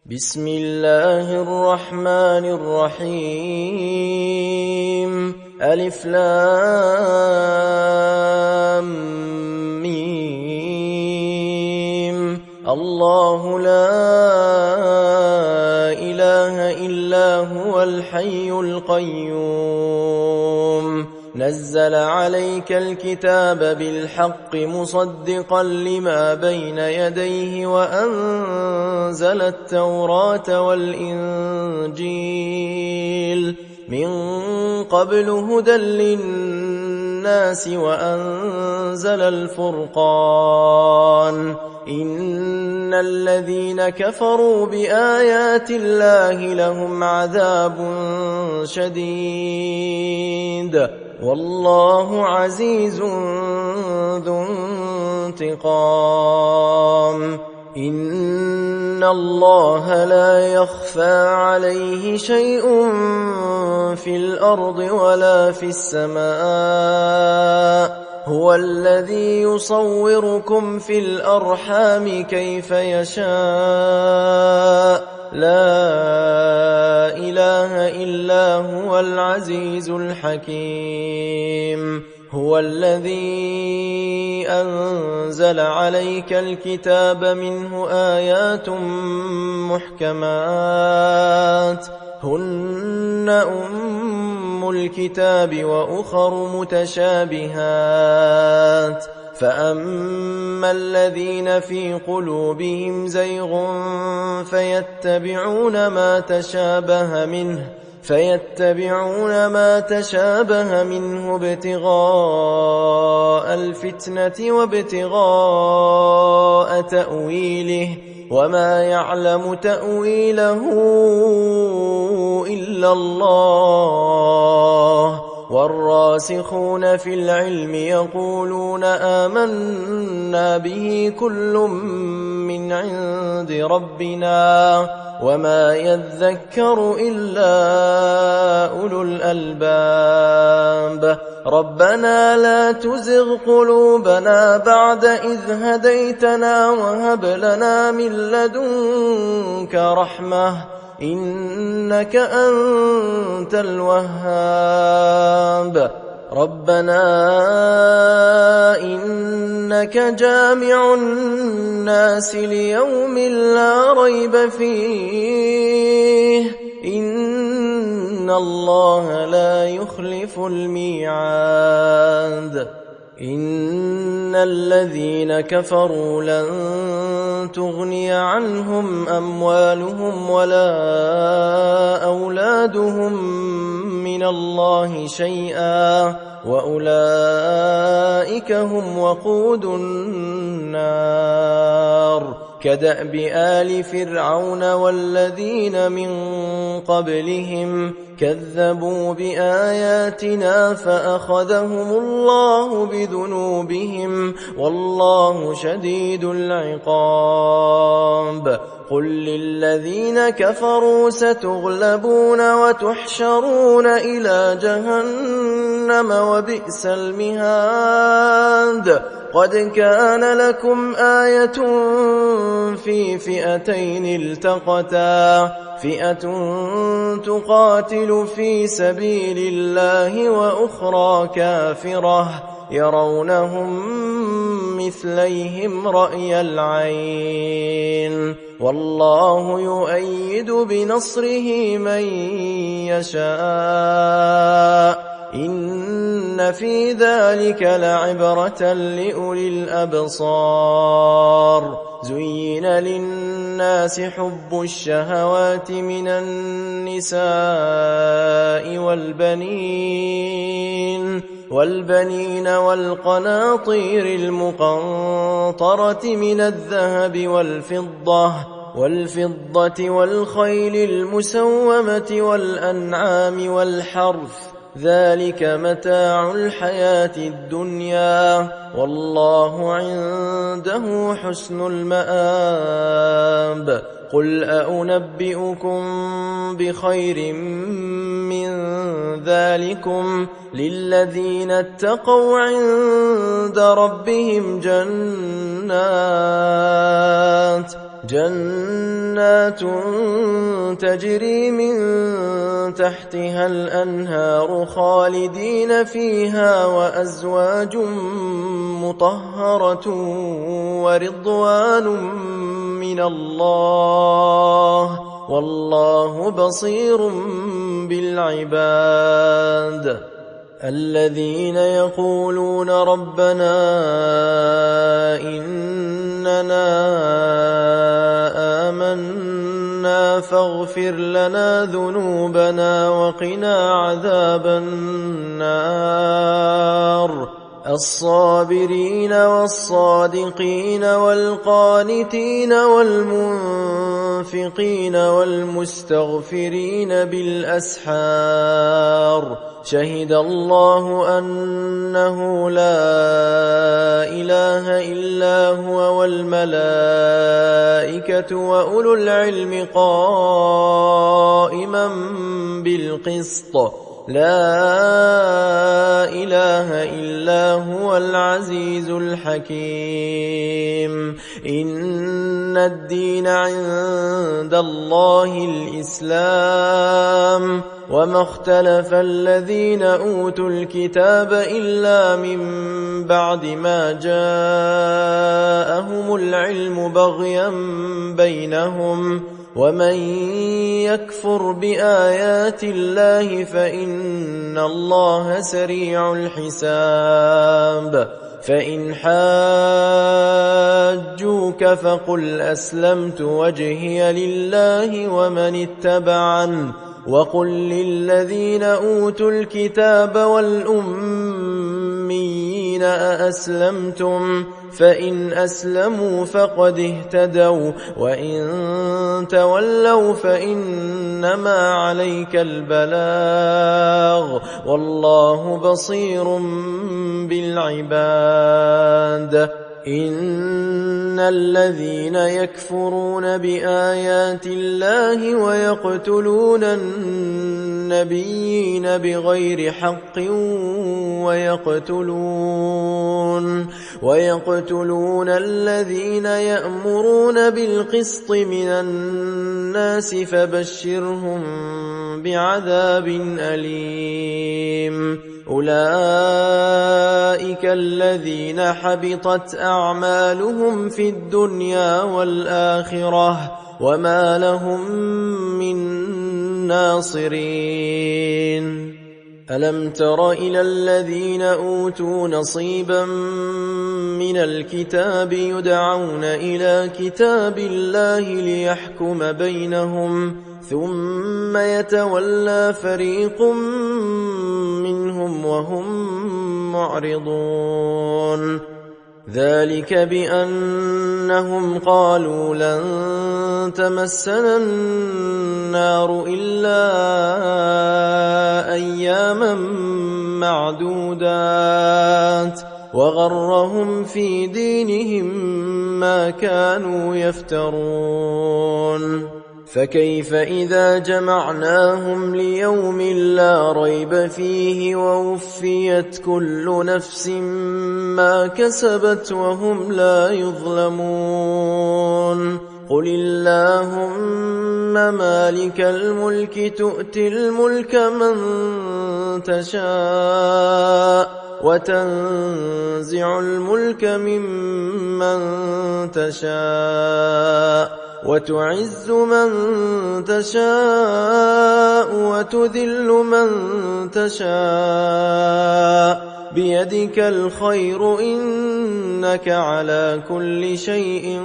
بسم الله الرحمن الرحيم ألف لام ميم الله لا إله إلا هو الحي القيوم نزل عليك الكتاب بالحق مصدقا لما بين يديه وأنزل التوراة والإنجيل من قبل هدى للناس وأنزل الفرقان إن الذين كفروا بآيات الله لهم عذاب شديد والله عزيز ذو انتقام إن الله لا يخفى عليه شيء في الأرض ولا في السماء هو الذي يصوركم في الأرحام كيف يشاء لا إله إلا هو العزيز الحكيم هو الذي أنزل عليك الكتاب منه آيات محكمات هن أم الكتاب وأخر متشابهات فأما الذين في قلوبهم زيغ فيتبعون ما تشابه منه ابتغاء الفتنة وابتغاء تأويله وما يعلم تأويله إلا الله والراسخون في العلم يقولون آمنا به كل من عند ربنا وما يذكر إلا أولو الألباب ربنا لا تزغ قلوبنا بعد إذ هديتنا وهب لنا من لدنك رحمة إنك أنت الوهاب ربنا إنك جامع الناس ليوم لا ريب فيه إن الله لا يخلف الميعاد إن الذين كفروا لن تغني عنهم أموالهم ولا أولادهم من الله شيئا وأولئك هم وقود النار كدأب آل فرعون والذين من قبلهم كذبوا بآياتنا فأخذهم الله بذنوبهم والله شديد العقاب قل للذين كفروا ستغلبون وتحشرون إلى جهنم وبئس المهاد قد كان لكم آية في فئتين التقتا فئة تقاتل في سبيل الله وأخرى كافرة يرونهم مثليهم رأي العين والله يؤيد بنصره من يشاء إن في ذلك لعبرة لأولي الأبصار زين للناس حب الشهوات من النساء والبنين والقناطير المقنطرة من الذهب والفضة والخيل المسومة والأنعام والحرث ذلك متاع الحياة الدنيا والله عنده حسن المآب قل أنبئكم بخير من ذلكم للذين اتقوا عند ربهم جنات تجري من تحتها الأنهار خالدين فيها وأزواج مطهرة ورضوان من الله والله بصير بالعباد الذين يقولون ربنا إننا آمنا فاغفر لنا ذنوبنا وقنا عذاب النار الصابرين والصادقين والقانتين والمنفقين والمستغفرين بالأسحار شهد الله أنه لا إله إلا هو والملائكة وأولو العلم قائما بالقسط لا إله إلا هو العزيز الحكيم إن الدين عند الله الإسلام وما اختلف الذين أوتوا الكتاب إلا من بعد ما جاءهم العلم بغيا بينهم ومن يكفر بآيات الله فإن الله سريع الحساب فإن حاجوك فقل أسلمت وجهي لله ومن اتبعن وقل للذين أوتوا الكتاب والأميين أأسلمتم فإن أسلموا فقد اهتدوا وإن تولوا فإنما عليك البلاغ والله بصير بالعباد إن الذين يكفرون بآيات الله ويقتلون النبيين بغير حق ويقتلون الذين يأمرون بالقسط من الناس فبشرهم بعذاب أليم أولئك الذين حبطت أعمالهم في الدنيا والآخرة وما لهم من ناصرين ألم تر إلى الذين أوتوا نصيبا من الكتاب يدعون إلى كتاب الله ليحكم بينهم ثم يتولى فريق منهم وهم معرضون ذلك بأنهم قالوا لن تمسنا النار إلا أياما معدودات وغرهم في دينهم ما كانوا يفترون فكيف إذا جمعناهم ليوم لا ريب فيه ووفيت كل نفس ما كسبت وهم لا يظلمون قل اللهم مالك الملك تؤتي الملك من تشاء وتنزع الملك ممن تشاء وتعز من تشاء وتذل من تشاء بيدك الخير إنك على كل شيء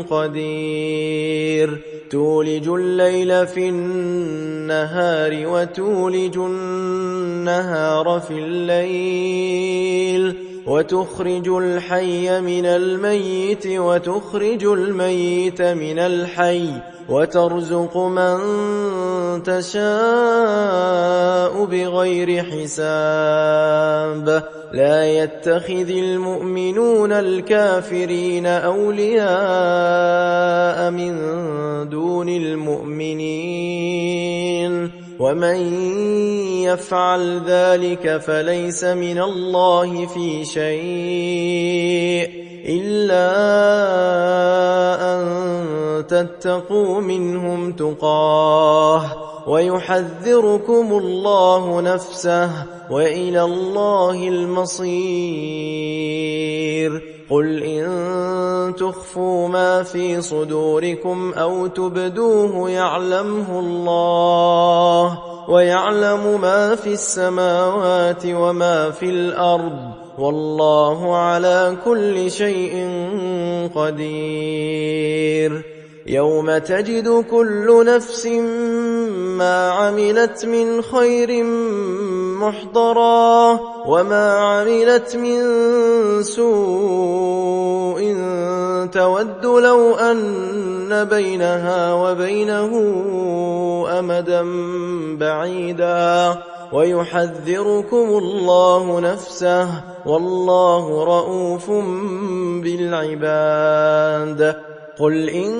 قدير تولج الليل في النهار وتولج النهار في الليل وتخرج الحي من الميت وتخرج الميت من الحي وترزق من تشاء بغير حساب لا يتخذ المؤمنون الكافرين أولياء من دون المؤمنين ومن يفعل ذلك فليس من الله في شيء إلا أن تتقوا منهم تقاه ويحذركم الله نفسه وإلى الله المصير. قل إن تخفوا ما في صدوركم أو تبدوه يعلمه الله ويعلم ما في السماوات وما في الأرض والله على كل شيء قدير. يوم تجد كل نفس ما عملت من خير محضرا وما عملت من سوء تود لو أن بينها وبينه أمدا بعيدا ويحذركم الله نفسه والله رؤوف بالعباد. قل إن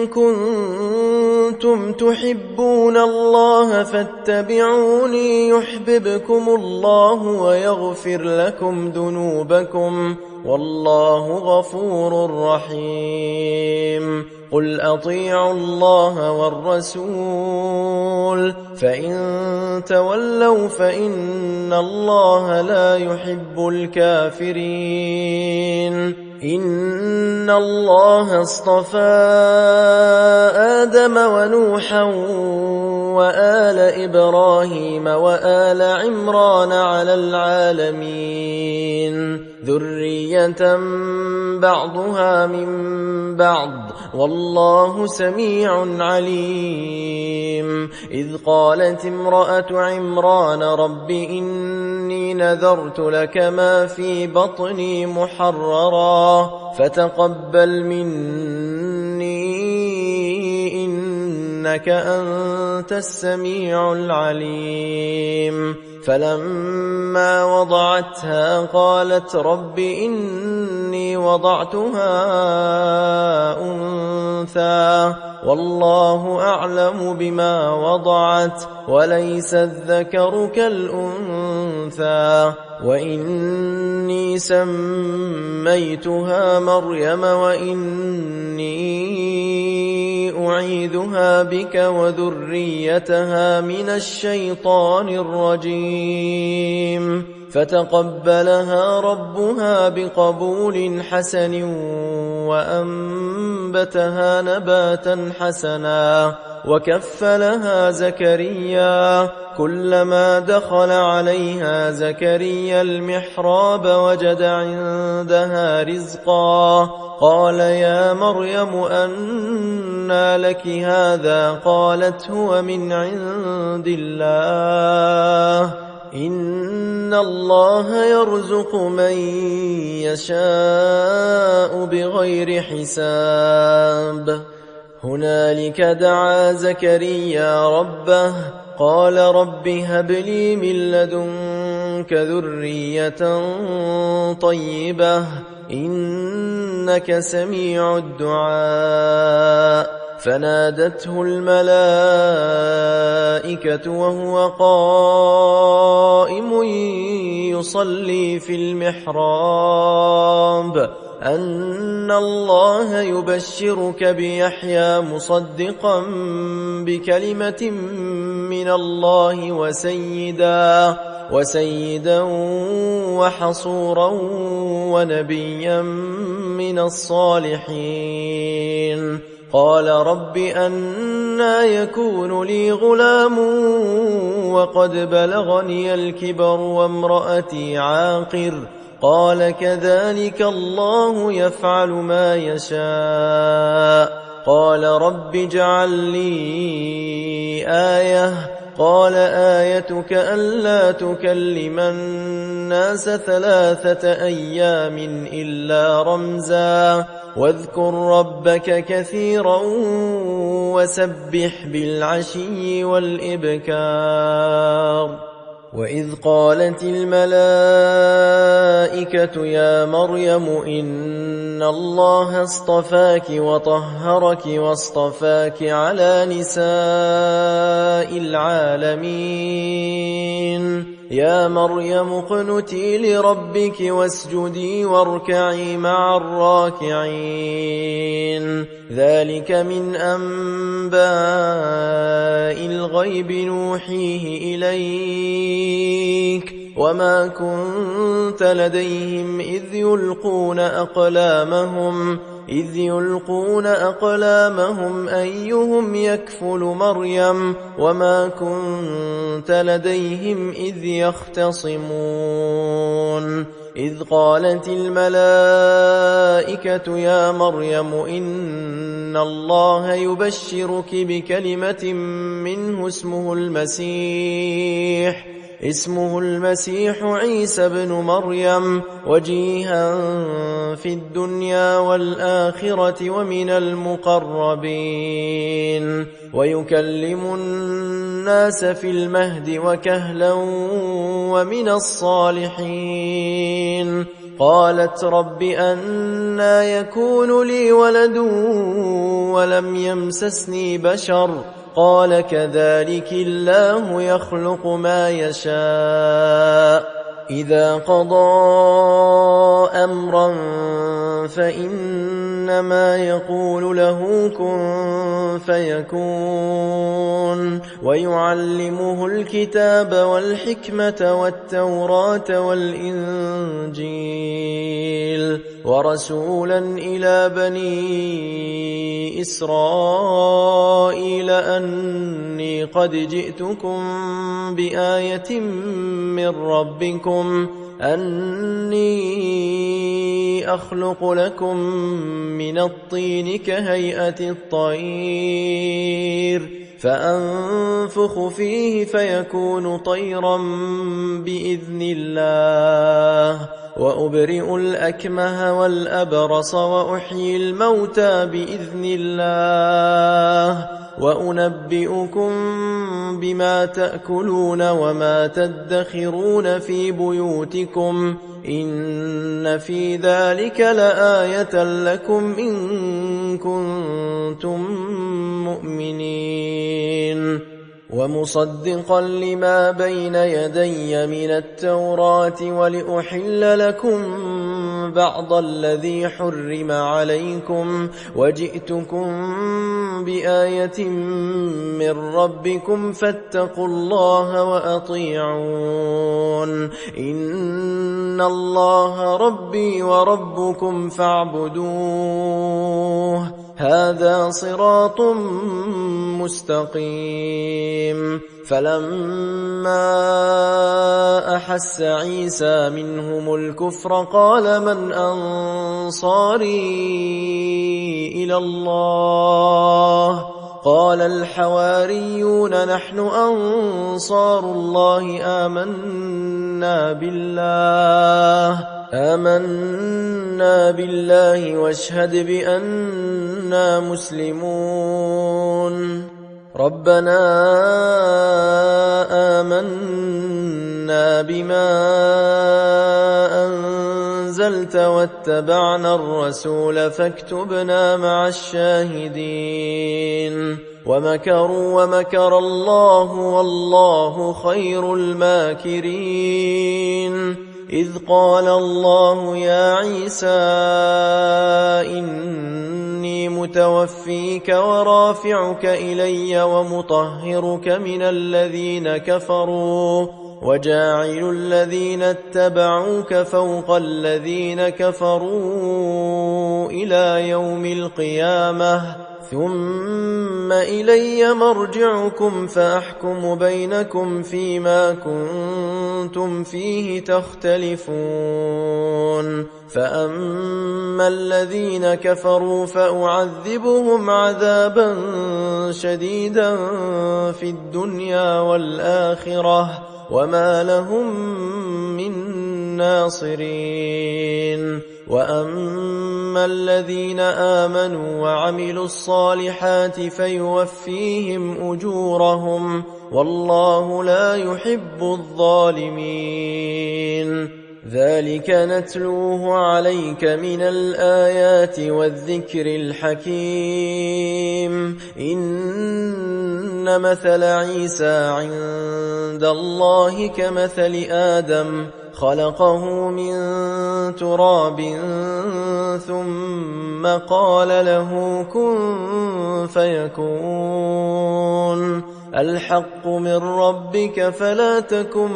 كنتم تحبون الله فاتبعوني يحببكم الله ويغفر لكم ذنوبكم والله غفور رحيم. قل أطيعوا الله والرسول فإن تولوا فإن الله لا يحب الكافرين. إن الله اصطفى آدم ونوحا وآل إبراهيم وآل عمران على العالمين ذرية بعضها من بعض والله سميع عليم. إذ قالت امرأة عمران رب إني نذرت لك ما في بطني محررا فتقبل مني إنك أنت السميع العليم. فلما وضعتها قالت رب إني وضعتها أنثى والله أعلم بما وضعت وليس الذكر كالأنثى وإني سميتها مريم وإني أعيذها بك وذريتها من الشيطان الرجيم. فتقبلها ربها بقبول حسن وأنبتها نباتا حسنا وكفلها زكريا. كلما دخل عليها زكريا المحراب وجد عندها رزقا قال يا مريم أنى لك هذا قالت هو من عند الله إن الله يرزق من يشاء بغير حساب. هنالك دعا زكريا ربه قال رب هب لي من لدنك ذرية طيبة إنك سميع الدعاء. فنادته الملائكة وهو قائم يصلي في المحراب أن الله يبشرك بيحيى مصدقا بكلمة من الله وسيدا وحصورا ونبيا من الصالحين. قال رب أنى يكون لي غلام وقد بلغني الكبر وامرأتي عاقر قال كذلك الله يفعل ما يشاء. قال رب اجعل لي آية قال آيتك ألا تكلم الناس 3 أيام إلا رمزا واذكر ربك كثيرا وسبح بالعشي والإبكار. وإذ قالت الملائكة يا مريم إن الله اصطفاك وطهرك واصطفاك على نساء العالمين يا مريم اقنتي لربك واسجدي واركعي مع الراكعين ذلك من أنباء الغيب نوحيه إليك وما كنت لديهم إذ يلقون أقلامهم أيهم يكفل مريم وما كنت لديهم إذ يختصمون إذ قالت الملائكة يا مريم إن الله يبشرك بكلمة منه اسمه المسيح عيسى بن مريم وجيها في الدنيا والآخرة ومن المقربين ويكلم الناس في المهد وكهلا ومن الصالحين قالت رب أنى يكون لي ولد ولم يمسسني بشر قال كذلك الله يخلق ما يشاء إذا قضى أمرا فإنما يقول له كن فيكون ويعلمه الكتاب والحكمة والتوراة والإنجيل ورسولا إلى بني إسرائيل أني قد جئتكم بآية من ربكم أني أخلق لكم من الطين كهيئة الطير فأنفخ فيه فيكون طيرا بإذن الله وأبرئ الأكمه والأبرص وأحيي الموتى بإذن الله وأنبئكم بما تأكلون وما تدخرون في بيوتكم إن في ذلك لآية لكم إن كنتم مؤمنين ومصدقا لما بين يدي من التوراة ولأحل لكم بعض الذي حرم عليكم وجئتكم بآية من ربكم فاتقوا الله وأطيعون إن الله ربي وربكم فاعبدوه هذا صراط مستقيم فلما أحس عيسى منهم الكفر قال من أنصاري إلى الله قال الحواريون نحن أنصار الله آمنا بالله واشهد بأننا مسلمون ربنا آمنا بما أنزلت واتبعنا الرسول فاكتبنا مع الشاهدين ومكروا ومكر الله والله خير الماكرين إذ قال الله يا عيسى إني متوفيك ورافعك إلي ومطهرك من الذين كفروا وجاعل الذين اتبعوك فوق الذين كفروا إلى يوم القيامة ثم إلي مرجعكم فأحكم بينكم فيما كنتم فيه تختلفون فأما الذين كفروا فأعذبهم عذابا شديدا في الدنيا والآخرة وما لهم من ناصرين وأما الذين آمنوا وعملوا الصالحات فيوفيهم أجورهم والله لا يحب الظالمين ذلك نتلوه عليك من الآيات والذكر الحكيم إن إن مثل عيسى عند الله كمثل آدم خلقه من تراب ثم قال له كن فيكون الحق من ربك فلا تكن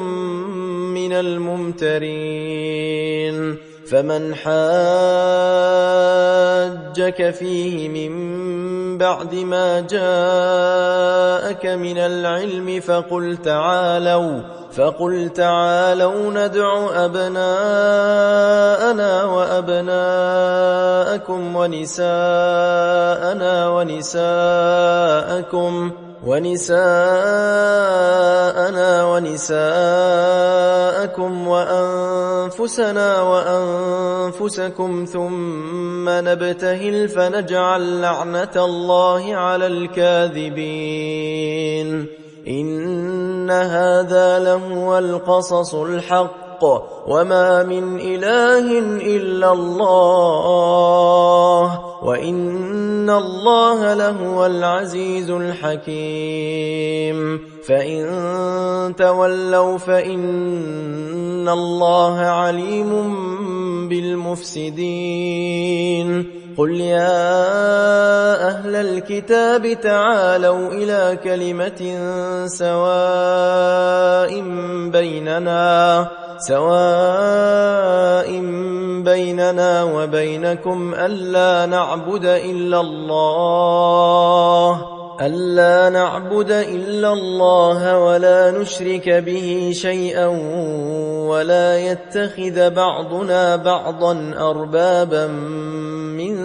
من الممترين فمن حاجك فيه من بعد ما جاءك من العلم فقل تعالوا ندع أبناءنا وأبناءكم ونساءنا ونساءكم وأنفسنا وأنفسكم ثم نبتهل فنجعل لعنة الله على الكاذبين إن هذا لهو القصص الحق وما من إله إلا الله وإن الله لهو العزيز الحكيم فإن تولوا فإن الله عليم بالمفسدين قل يا أهل الكتاب تعالوا إلى كلمة سواء بيننا وبينكم ألا نعبد إلا الله ولا نشرك به شيئا ولا يتخذ بعضنا بعضا أربابا من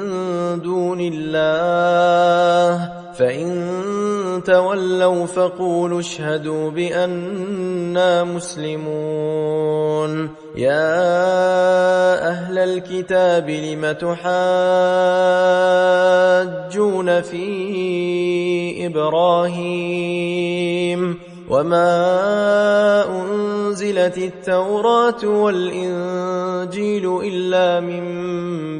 دون الله فإن تولوا فقولوا اشهدوا بأننا مسلمون يا أهل الكتاب لم تحاجون في إبراهيم وما أنزلت التوراة والإنجيل إلا من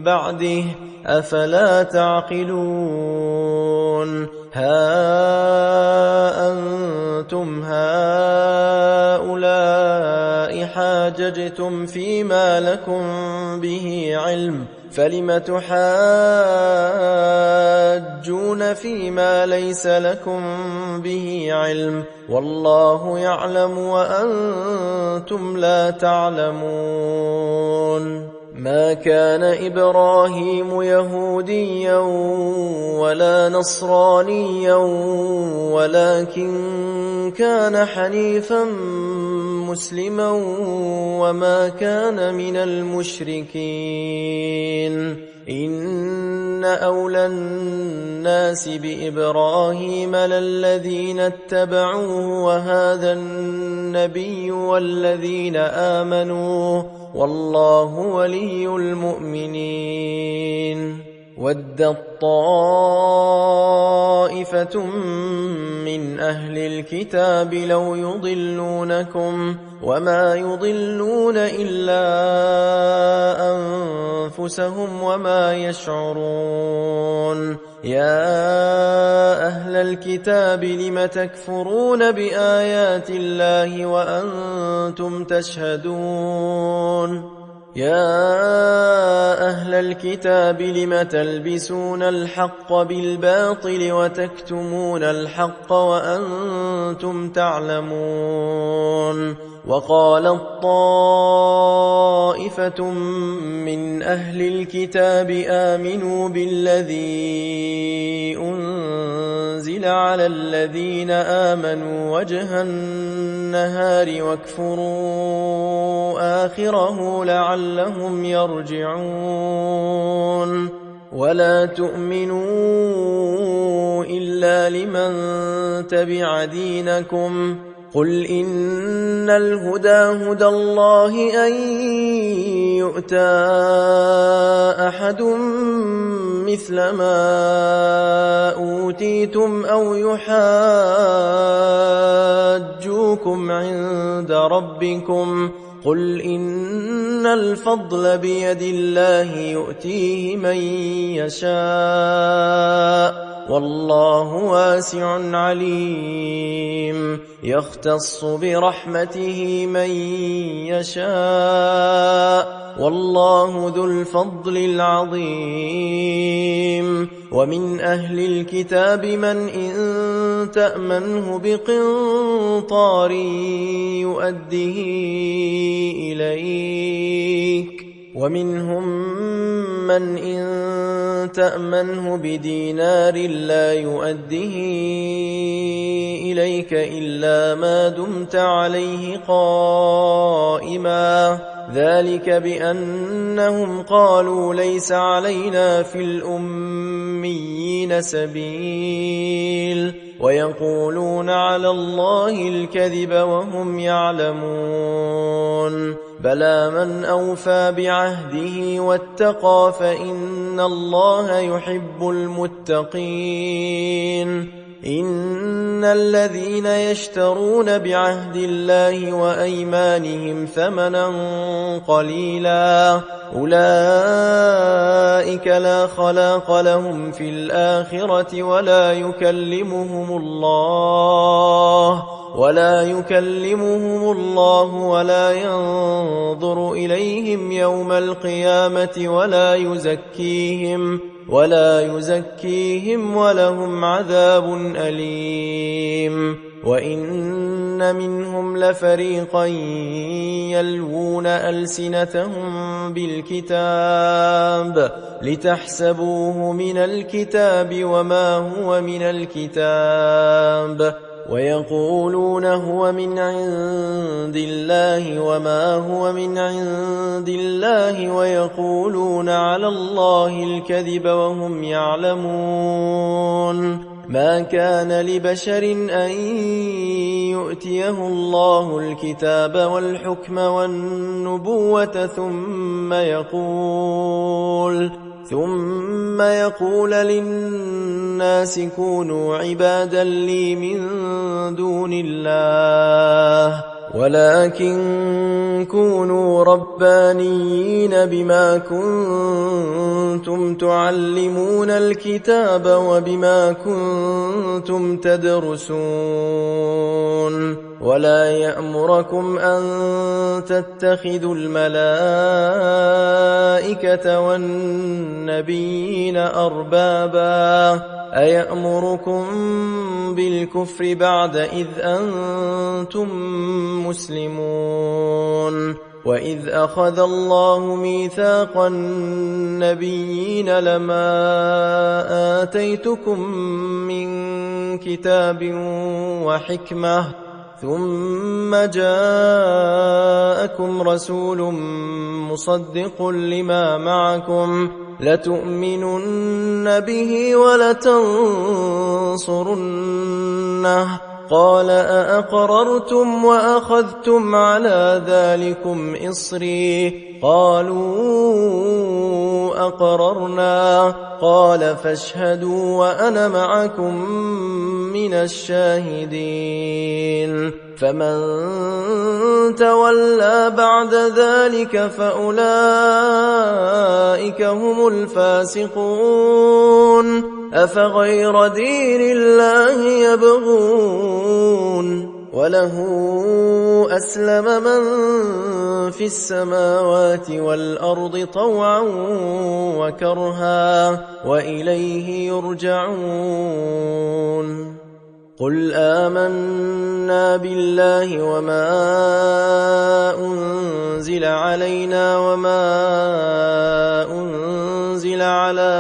بعده أفلا تعقلون ها أنتم هؤلاء حاججتم فيما لكم به علم فلم تحاجون فيما ليس لكم به علم والله يعلم وأنتم لا تعلمون ما كان إبراهيم يهوديا ولا نصرانيا ولكن كان حنيفا مسلما وما كان من المشركين إن أولى الناس بإبراهيم للذين اتبعوه وهذا النبي والذين آمنوا والله ولي المؤمنين ودت طائفة من أهل الكتاب لو يضلونكم وما يضلون إلا أنفسهم وما يشعرون يا أهل الكتاب لم تكفرون بآيات الله وأنتم تشهدون يا أهل الكتاب لم تلبسون الحق بالباطل وتكتمون الحق وأنتم تعلمون وقالت طائفة من أهل الكتاب آمنوا بالذي أنزل على الذين آمنوا وجه النهار واكفروا آخره لعلهم يرجعون ولا تؤمنوا إلا لمن تبع دينكم قل إن الهدى هدى الله أن يؤتى أحد مثل ما أوتيتم أو يحاجوكم عند ربكم قل إن الفضل بيد الله يؤتيه من يشاء والله واسع عليم يختص برحمته من يشاء والله ذو الفضل العظيم ومن أهل الكتاب من إن تأمنه بقنطار يؤده إليك ومنهم من إن تأمنه بدينار لا يؤده إليك إلا ما دمت عليه قائما ذلك بأنهم قالوا ليس علينا في الأميين سبيل ويقولون على الله الكذب وهم يعلمون بلى من أوفى بعهده واتقى فإن الله يحب المتقين إن الذين يشترون بعهد الله وأيمانهم ثمنا قليلا أولئك لا خلاق لهم في الآخرة ولا يكلمهم الله ولا ينظر إليهم يوم القيامة ولا يزكيهم ولهم عذاب أليم وإن منهم لفريقا يلوون ألسنتهم بالكتاب لتحسبوه من الكتاب وما هو من الكتاب ويقولون هو من عند الله وما هو من عند الله ويقولون على الله الكذب وهم يعلمون ما كان لبشر أن يؤتيه الله الكتاب والحكم والنبوة ثم يقول للناس كونوا عبادا لي من دون الله ولكن كونوا ربانيين بما كنتم تعلمون الكتاب وبما كنتم تدرسون ولا يأمركم أن تتخذوا الملائكة والنبيين أربابا أيأمركم بالكفر بعد إذ أنتم مسلمون وإذ أخذ الله ميثاق النبيين لما آتيتكم من كتاب وحكمة ثم جاءكم رسول مصدق لما معكم لتؤمنن به ولتنصرنه قال أأقررتم وأخذتم على ذلكم إصري قالوا أقررنا قال فاشهدوا وأنا معكم من الشاهدين فمن تولى بعد ذلك فأولئك هم الفاسقون أفغير دين الله يبغون وله أسلم من في السماوات والأرض طوعا وكرها وإليه يرجعون قل آمنا بالله وما أنزل علينا وما أنزل على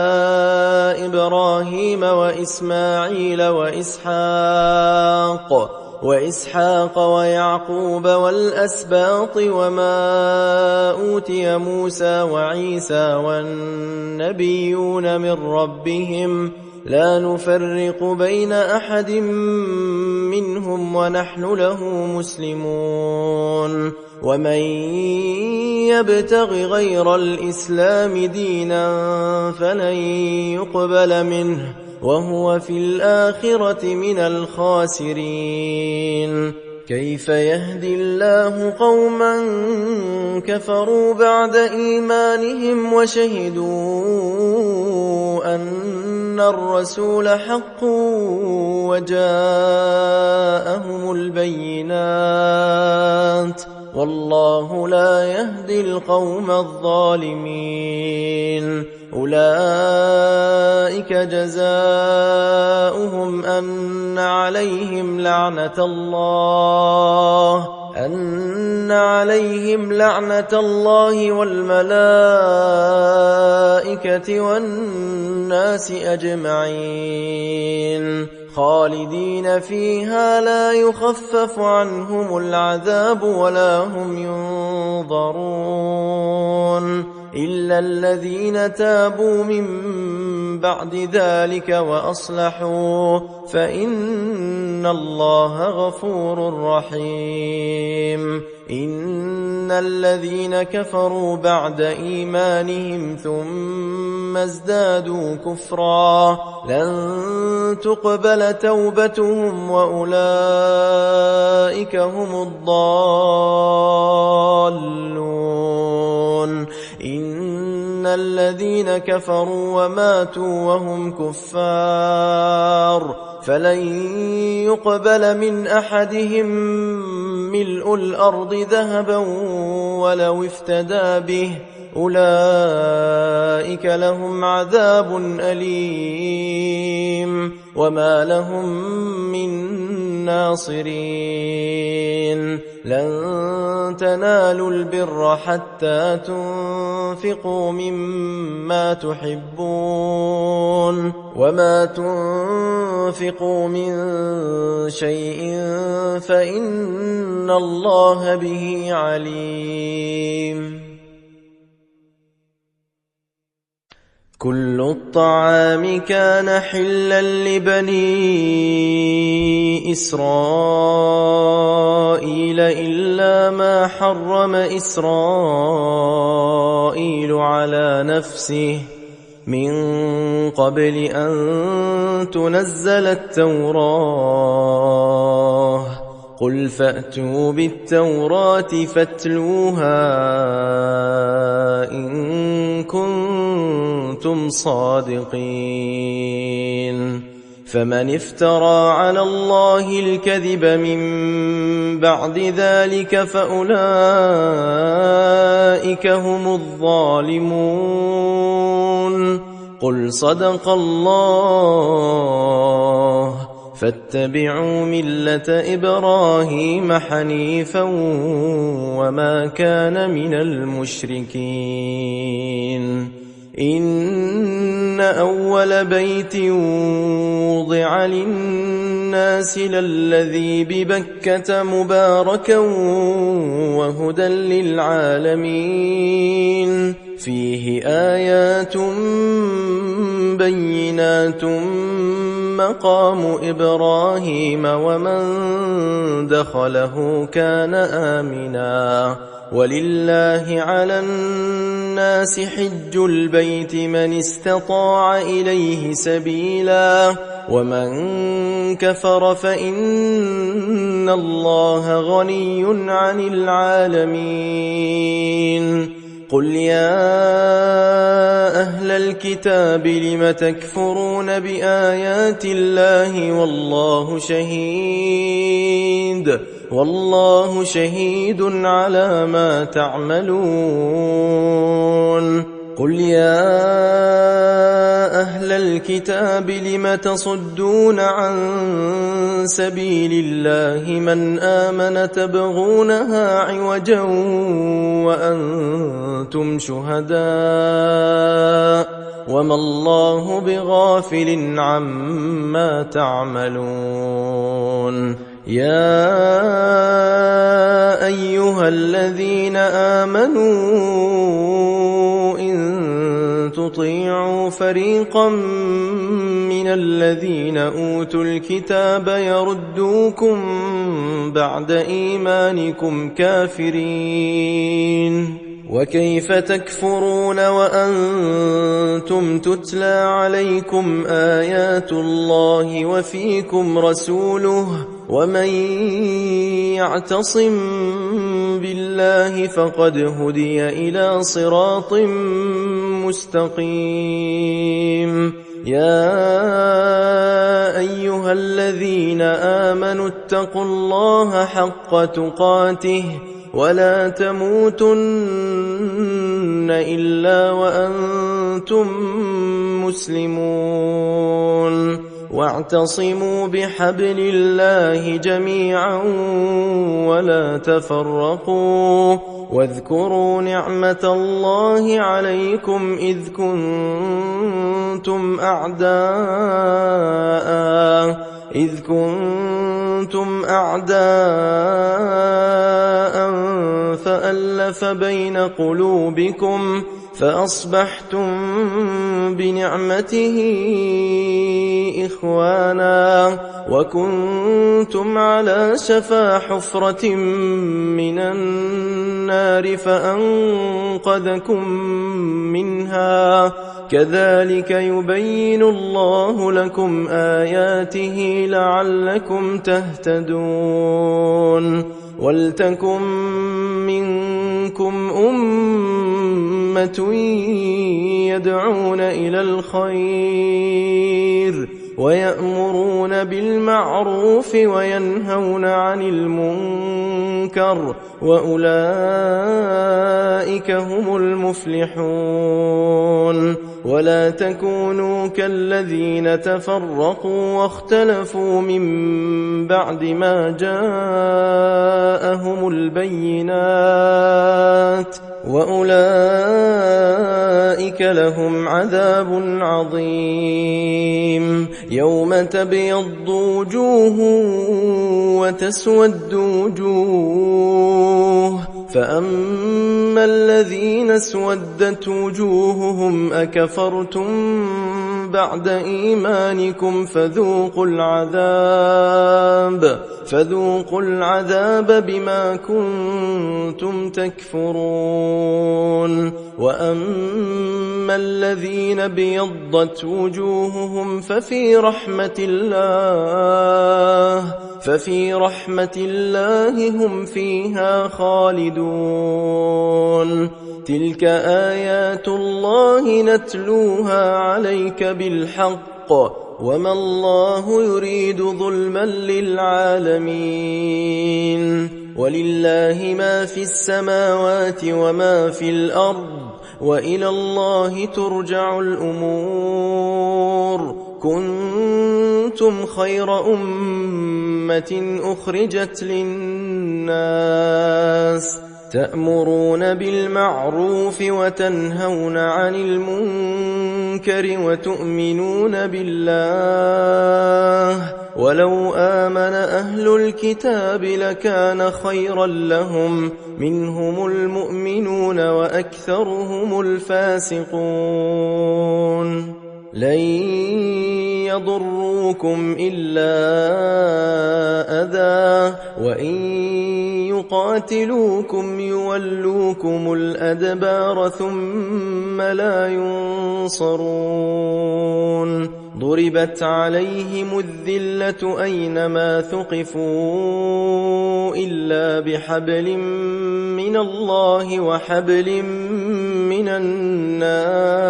إبراهيم وإسماعيل وإسحاق ويعقوب والأسباط وما أوتي موسى وعيسى والنبيون من ربهم لا نفرق بين أحد منهم ونحن له مسلمون ومن يبتغ غير الإسلام دينا فلن يقبل منه وهو في الآخرة من الخاسرين كيف يهدي الله قوما كفروا بعد إيمانهم وشهدوا أن الرسول حق وجاءهم البينات والله لا يهدي القوم الظالمين أولئك جزاؤهم أن عليهم لعنة الله والملائكة والناس أجمعين خالدين فيها لا يخفف عنهم العذاب ولا هم ينظرون إلا الذين تابوا من بعد ذلك وأصلحوا فإن الله غفور رحيم إن الذين كفروا بعد إيمانهم ثم ازدادوا كفرا لن تقبل توبتهم وأولئك هم الضالون إن الذين كفروا وماتوا وهم كفار فلن يقبل من أحدهم ملء الأرض ذهبا ولو افتدى به أولئك لهم عذاب أليم وما لهم من ناصرين لن تنالوا البر حتى تنفقوا مما تحبون وما تنفقوا من شيء فإن الله به عليم كل الطعام كان حلا لبني إسرائيل إلا ما حرم إسرائيل على نفسه من قبل أن تنزل التوراة قل فأتوا بالتوراة فاتلوها إن كنتم صادقين فمن افترى على الله الكذب من بعد ذلك فأولئك هم الظالمون قل صدق الله فاتبعوا ملة إبراهيم حنيفا وما كان من المشركين إن أول بيت وضع للناس للذي ببكة مباركا وهدى للعالمين فيه آيات بينات مقام إبراهيم ومن دخله كان آمنا ولله على الناس حج البيت من استطاع إليه سبيلا ومن كفر فإن الله غني عن العالمين قل يا أهل الكتاب لم تكفرون بآيات الله والله شهيد على ما تعملون قل يا أهل الكتاب لم تصدون عن سبيل الله من آمن تبغونها عوجا وأنتم شهداء وما الله بغافل عما تعملون يا أيها الذين آمنوا إن تطيعوا فريقا من الذين أوتوا الكتاب يردوكم بعد إيمانكم كافرين وكيف تكفرون وأنتم تتلى عليكم آيات الله وفيكم رسوله ومن يعتصم بالله فقد هدي إلى صراط مستقيم يا أيها الذين آمنوا اتقوا الله حق تقاته ولا تموتن إلا وأنتم مسلمون واعتصموا بحبل الله جميعا ولا تفرقوا واذكروا نعمة الله عليكم إذ كنتم أعداء فألف بين قلوبكم فأصبحتم بنعمته إخوانا وكنتم على شفا حفرة من النار فأنقذكم منها كذلك يبين الله لكم آياته لعلكم تهتدون ولتكن منكم أمة يدعون إلى الخير ويأمرون بالمعروف وينهون عن المنكر وأولئك هم المفلحون ولا تكونوا كالذين تفرقوا واختلفوا من بعد ما جاءهم البينات وأولئك لهم عذاب عظيم يوم تبيض وجوه وتسود وجوه فأما الذين اسودت وجوههم أكفرتم بعد إيمانكم فذوقوا العذاب بما كنتم تكفرون وأما الذين بيضت وجوههم ففي رحمة الله هم فيها خالدون تلك آيات الله نتلوها عليك بالحق وما الله يريد ظلما للعالمين ولله ما في السماوات وما في الأرض وإلى الله ترجع الأمور كنتم خير أمة أخرجت للناس تأمرون بالمعروف وتنهون عن المنكر وتؤمنون بالله ولو آمن أهل الكتاب لكان خيرا لهم منهم المؤمنون وأكثرهم الفاسقون لن يضروكم إلا أذى وإن يقاتلوكم يولوكم الأدبار ثم لا ينصرون ضربت عليهم الذلة أينما ثقفوا إلا بحبل من الله وحبل من الناس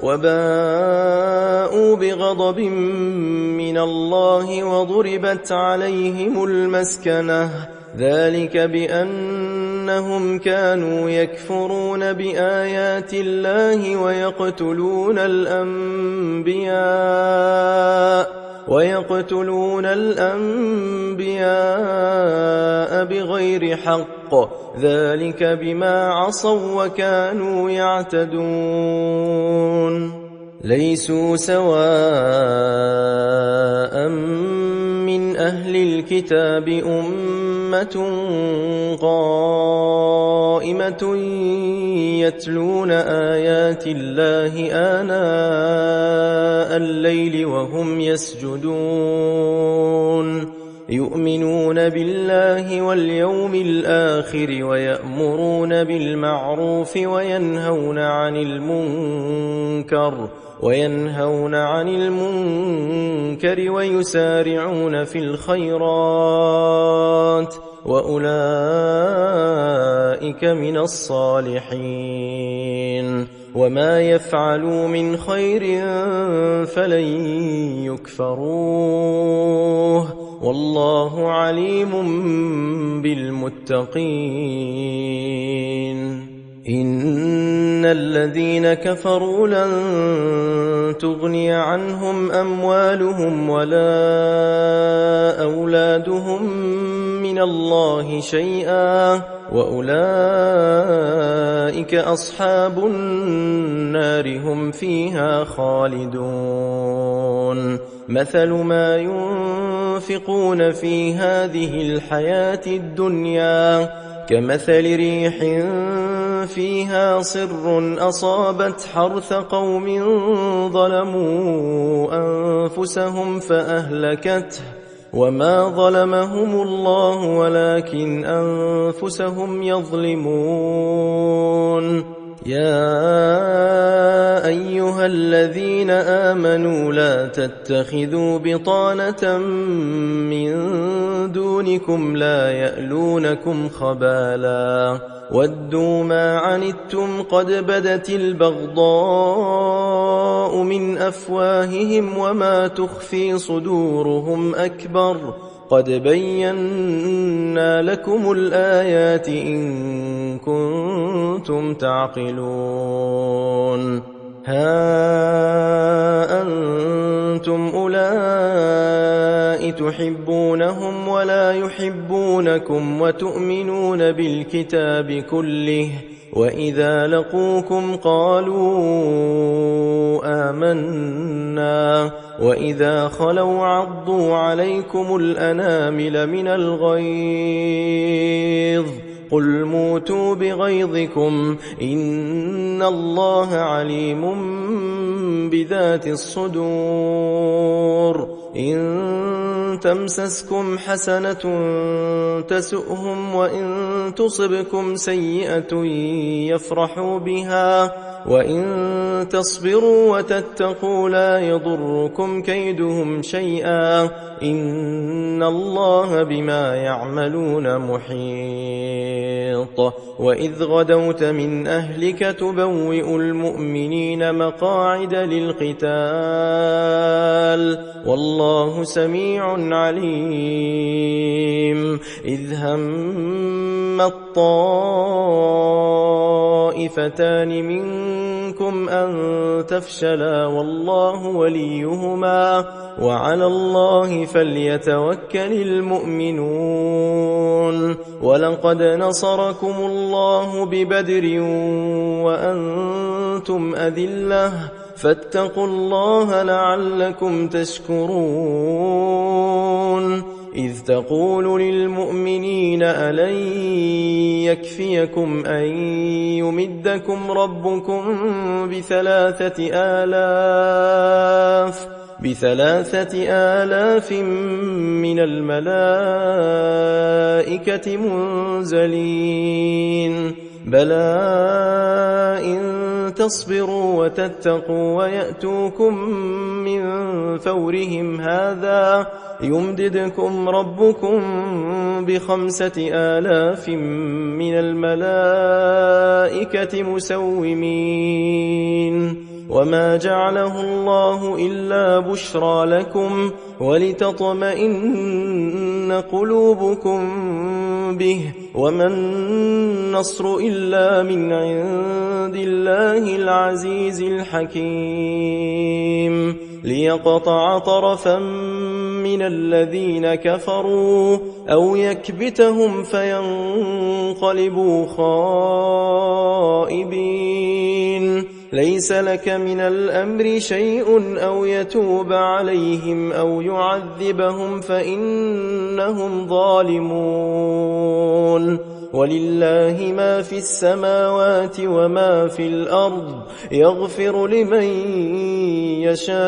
وباءوا بغضب من الله وضربت عليهم المسكنة ذلك بأنهم كانوا يكفرون بآيات الله ويقتلون الأنبياء بغير حق ذلك بما عصوا وكانوا يعتدون ليسوا سواء من أهل الكتاب أمة قائمة يتلون آيات الله آناء الليل وهم يسجدون يؤمنون بالله واليوم الآخر ويأمرون بالمعروف وينهون عن المنكر ويسارعون في الخيرات وأولئك من الصالحين وما يفعلوا من خير فلن يكفروه والله عليم بالمتقين إن الذين كفروا لن تغني عنهم أموالهم ولا أولادهم من الله شيئا وأولئك أصحاب النار هم فيها خالدون مثل ما ينفقون في هذه الحياة الدنيا كمثل ريح فيها صر أصابت حرث قوم ظلموا أنفسهم فأهلكته وما ظلمهم الله ولكن أنفسهم يظلمون يا أيها الذين آمنوا لا تتخذوا بطانة من دونكم لا يألونكم خبالا ودوا ما عنتم قد بدت البغضاء من أفواههم وما تخفي صدورهم أكبر قد بينا لكم الآيات إن كنتم تعقلون ها أنتم أولئك تحبونهم ولا يحبونكم وتؤمنون بالكتاب كله وإذا لقوكم قالوا آمنا وإذا خلوا عضوا عليكم الأنامل من الغيظ قل موتوا بغيظكم إن الله عليم بذات الصدور إن تمسسكم حسنة تسؤهم وإن تصبكم سيئة يفرحوا بها وإن تصبروا وتتقوا لا يضركم كيدهم شيئا إن الله بما يعملون محيط وإذ غدوت من أهلك تبوئ المؤمنين مقاعد للقتال والله سميع عليم إذ هم الطائفتان منكم أن تفشلا والله وليهما وعلى الله فليتوكل المؤمنون ولقد نصركم الله ببدر وأنتم أذلة فاتقوا الله لعلكم تشكرون إذ تقول للمؤمنين ألن يكفيكم أن يمدكم ربكم بثلاثة آلاف من الملائكة منزلين بلى إن تصبروا وتتقوا ويأتوكم من فورهم هذا يمددكم ربكم ب5,000 من الملائكة مسومين وما جعله الله إلا بشرى لكم ولتطمئن قلوبكم به وما النصر إلا من عند الله العزيز الحكيم ليقطع طرفا من الذين كفروا أو يكبتهم فينقلبوا خائبين ليس لك من الأمر شيء أو يتوب عليهم أو يعذبهم فإنهم ظالمون ولله ما في السماوات وما في الأرض يغفر لمن يشاء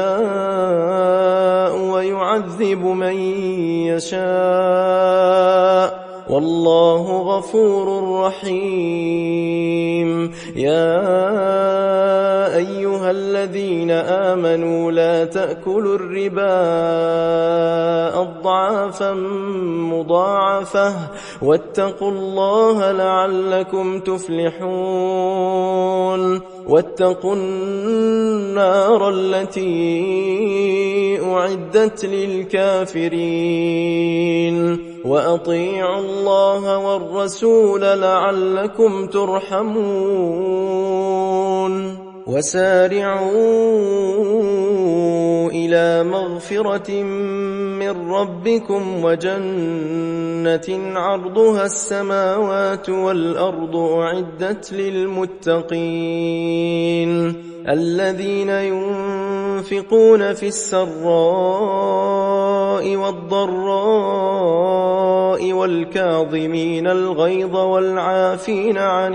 ويعذب من يشاء والله غفور رحيم. يا أيها الذين آمنوا لا تأكلوا الربا أضعافا مضاعفة واتقوا الله لعلكم تفلحون. واتقوا النار التي أعدت للكافرين وأطيعوا الله والرسول لعلكم ترحمون. وسارعوا إلى مغفرة من ربكم وجنة عرضها السماوات والأرض أعدت للمتقين الذين ينفقون في السراء والضراء والكاظمين الغيظ والعافين عن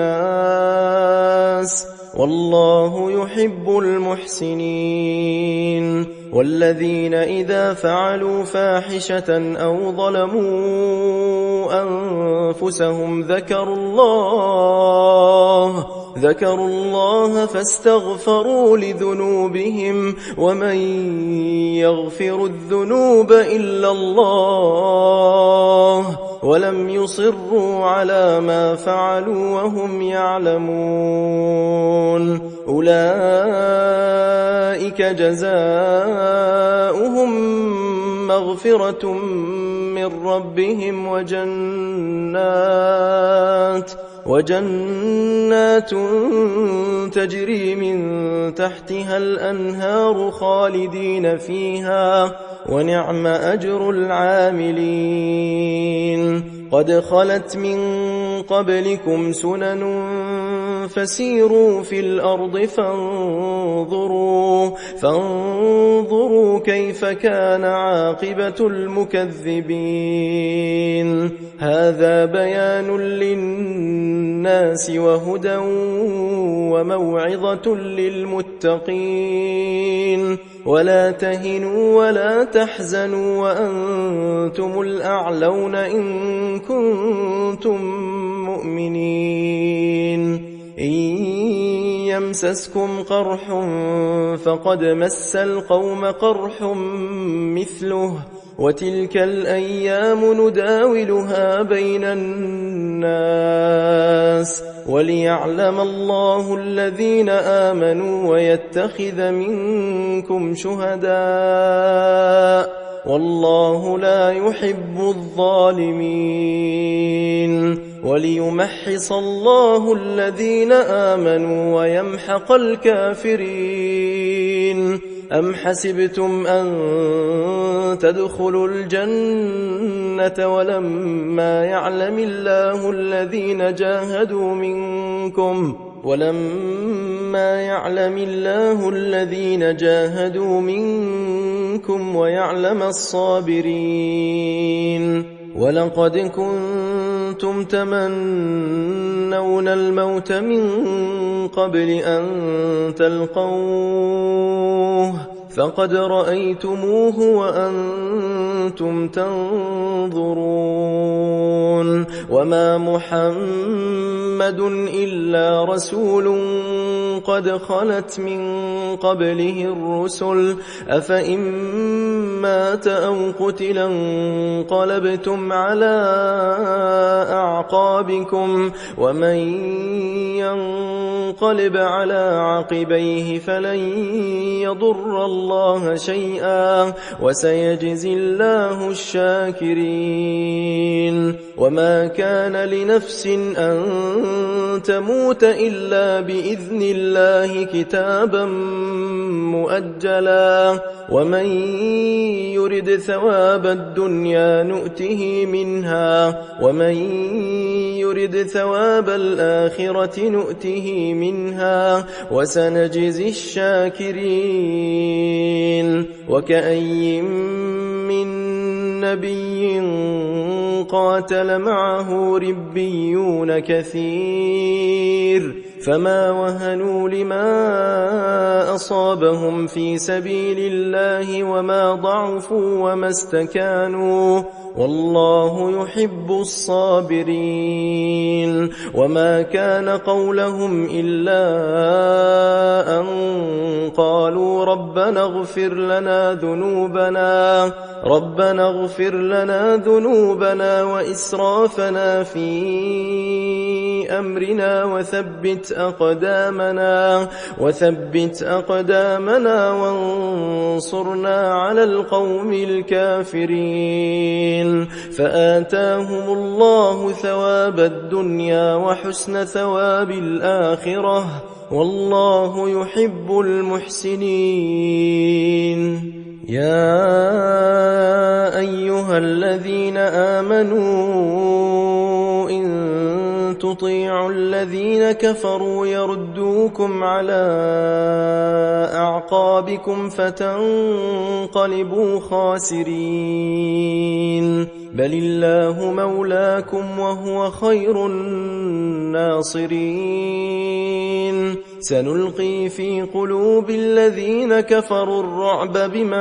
الناس والله يحب المحسنين. والذين إذا فعلوا فاحشة أو ظلموا أنفسهم ذكروا الله فاستغفروا لذنوبهم ومن يغفر الذنوب إلا الله ولم يصروا على ما فعلوا وهم يعلمون أولئك جزاؤهم مغفرة من ربهم وجنات تجري من تحتها الأنهار خالدين فيها ونعم أجر العاملين. قد خلت من قبلكم سنن فسيروا في الأرض فانظروا كيف كان عاقبة المكذبين. هذا بيان للناس وهدى وموعظة للمتقين. ولا تهنوا ولا تحزنوا وأنتم الأعلون إن كنتم مؤمنين. إن يمسسكم قرح فقد مس القوم قرح مثله وتلك الأيام نداولها بين الناس وليعلم الله الذين آمنوا ويتخذ منكم شهداء والله لا يحب الظالمين. وليمحص الله الذين آمنوا ويمحق الكافرين. أم حسبتم أن تدخلوا الجنة ولما يعلم الله الذين جاهدوا منكم ويعلم الصابرين. ولقد كنتم تمنون الموت من قبل أن تلقوه فقد رأيتموه وأنتم تنظرون. وما محمد إلا رسول قد خلت من قبله الرسل أفإن مات أو قتل انقلبتم على أعقابكم ومن ينقلب على عقبيه فلن يضر الله شيئا وسيجزي الله الشاكرين. وما كان لنفس أن تموت إلا بإذن الله كتابا مؤجلا ومن يرد ثواب الدنيا نؤته منها ومن يرد ثواب الآخرة نؤته منها وسنجزي الشاكرين. وكأي من نبي قاتل معه ربيون كثير فما وهنوا لما أصابهم في سبيل الله وما ضعفوا وما استكانوا والله يحب الصابرين وما كان قولهم إلا أن قالوا ربنا اغفر لنا ذنوبنا وإسرافنا في أمرنا وثبت أقدامنا وانصرنا على القوم الكافرين فآتاهم الله ثواب الدنيا وحسن ثواب الآخرة والله يحب المحسنين يا أيها الذين آمنوا إن تطيعوا الذين كفروا يردوكم على أعقابكم فتنقلبوا خاسرين بل الله مولاكم وهو خير الناصرين سنلقي في قلوب الذين كفروا الرعب بما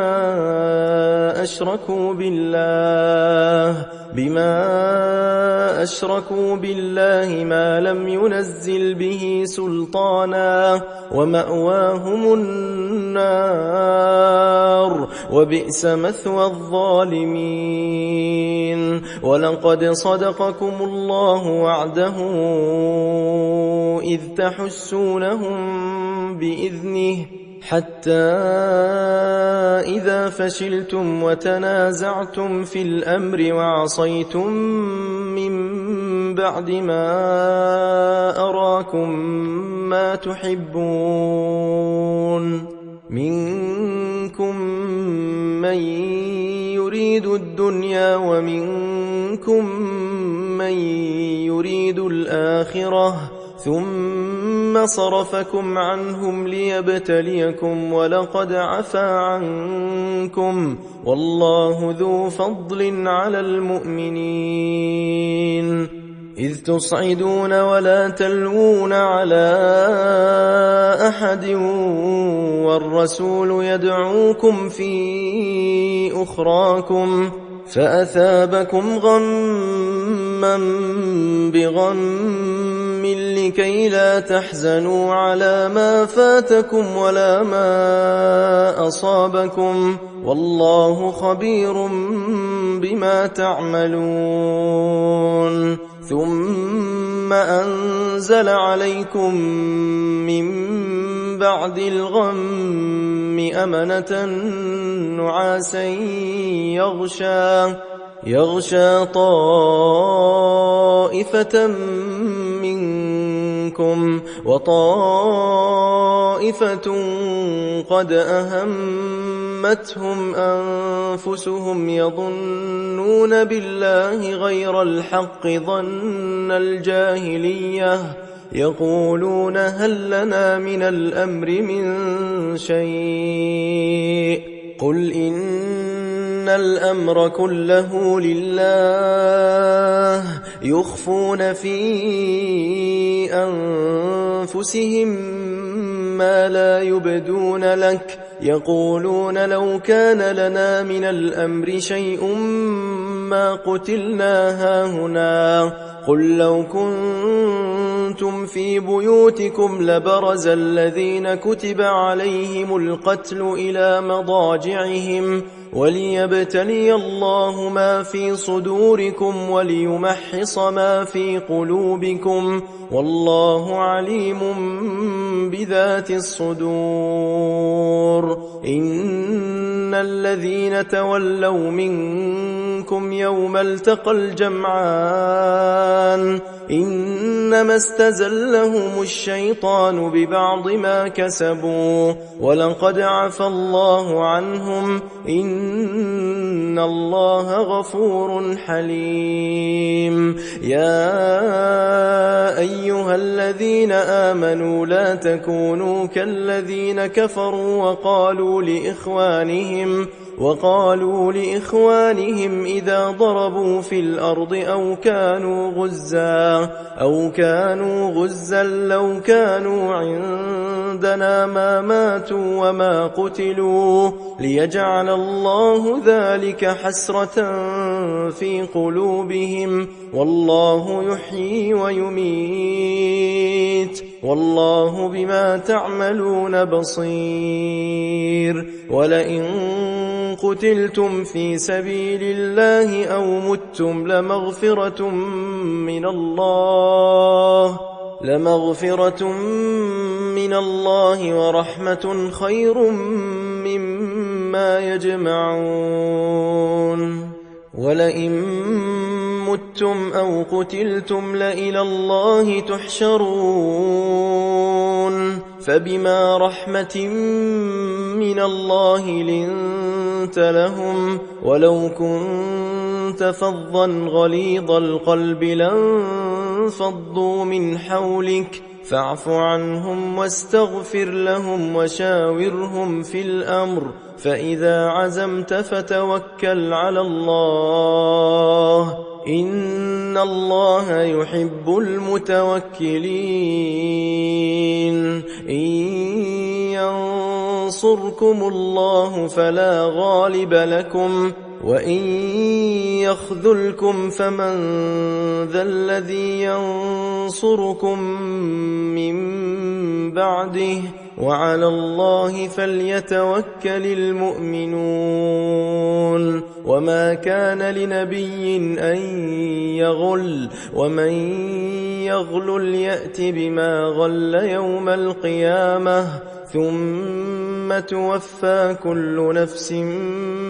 أشركوا بالله ما لم ينزل به سلطانا ومأواهم النار وبئس مثوى الظالمين ولقد صدقكم الله وعده إذ تحسونهم بإذنه حتى إذا فشلتم وتنازعتم في الأمر وعصيتم من بعد ما أراكم ما تحبون منكم من يريد الدنيا ومنكم من يريد الآخرة ثم صرفكم عنهم ليبتليكم ولقد عفا عنكم والله ذو فضل على المؤمنين إذ تصعدون ولا تلوون على أحد والرسول يدعوكم في أخراكم فأثابكم غما بغم لكي لا تحزنوا على ما فاتكم ولا ما أصابكم والله خبير بما تعملون ثم أنزل عليكم من بعد الغم أمنة نعاسا يغشى طائفة منكم وطائفة قد أهمتهم أنفسهم يظنون بالله غير الحق ظن الجاهلية يقولون هل لنا من الأمر من شيء قل إن الأمر كله لله يخفون في أنفسهم ما لا يبدون لك يقولون لو كان لنا من الأمر شيء ما قتلنا هاهنا قل لو كنتم في بيوتكم لبرز الذين كتب عليهم القتل إلى مضاجعهم وليبتلي الله ما في صدوركم وليمحص ما في قلوبكم والله عليم بذات الصدور إن الذين تولوا منكم يوم التقى الجمعان إنما استزلهم الشيطان ببعض ما كسبوا ولقد عفى الله عنهم إن الله غفور حليم يا أيها الذين آمنوا لا تكونوا كالذين كفروا وقالوا لإخوانهم إذا ضربوا في الأرض أو كانوا غزا لو كانوا عندنا ما ماتوا وما قتلوا ليجعل الله ذلك حسرة في قلوبهم والله يحيي ويميت والله بما تعملون بصير ولئن قتلتم في سبيل الله أو متم لمغفرة من الله ورحمة خير مما يجمعون ولئن متم أو قتلتم لإلى الله تحشرون فبما رحمة من الله لنت لهم ولو كنت فظا غليظ القلب لانفضوا من حولك فاعف عنهم واستغفر لهم وشاورهم في الأمر فإذا عزمت فتوكل على الله إن الله يحب المتوكلين إن ينصركم الله فلا غالب لكم وإن يخذلكم فمن ذا الذي ينصركم من بعده وعلى الله فليتوكل المؤمنون وما كان لنبي أن يغل ومن يغل يأت بما غل يوم القيامة ثم توفى كل نفس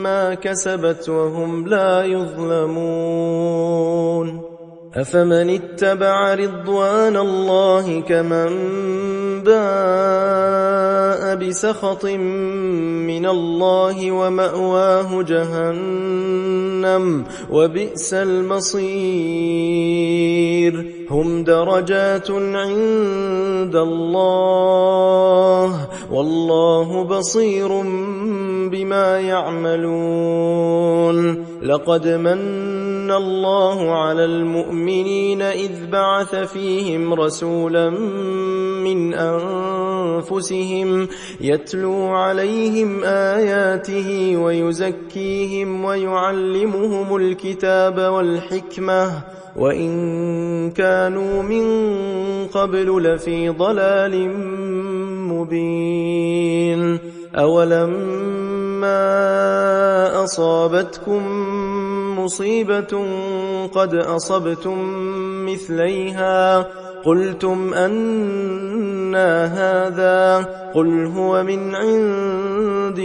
ما كسبت وهم لا يظلمون أفمن اتبع رضوان الله كمن باء بسخط من الله ومأواه جهنم وبئس المصير هم درجات عند الله والله بصير بما يعملون لقد من الله على المؤمنين إذ بعث فيهم رسولا من أنفسهم يتلو عليهم آياته ويزكيهم ويعلمهم الكتاب والحكمة وإن كانوا من قبل لفي ضلال مبين أولما أصابتكم مصيبة قد أصبتم مثليها قلتم أنى هذا قل هو من عند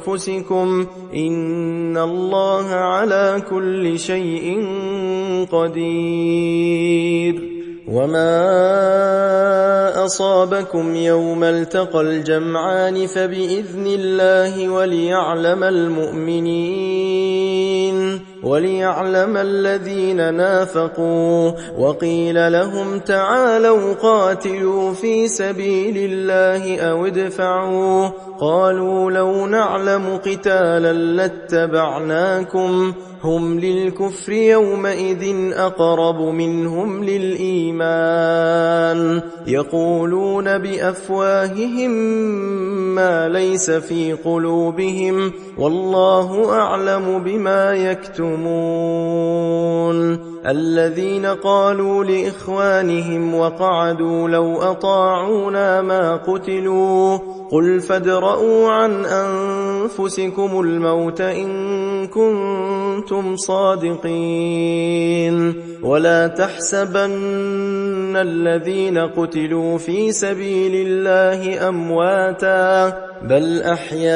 أنفسكم إن الله على كل شيء قدير وما أصابكم يوم التقى الجمعان فبإذن الله وليعلم الذين نافقوا وقيل لهم تعالوا قاتلوا في سبيل الله أو ادفعوا قالوا لو نعلم قتالا لاتبعناكم هم للكفر يومئذ أقرب منهم للإيمان يقولون بأفواههم ما ليس في قلوبهم والله أعلم بما يكتمون الذين قالوا لإخوانهم وقعدوا لو أطاعونا ما قتلوا قل فادرءوا عن أنفسكم الموت إن كنتم صادقين ولا تحسبن الذين قتلوا في سبيل الله أمواتا بل أحياء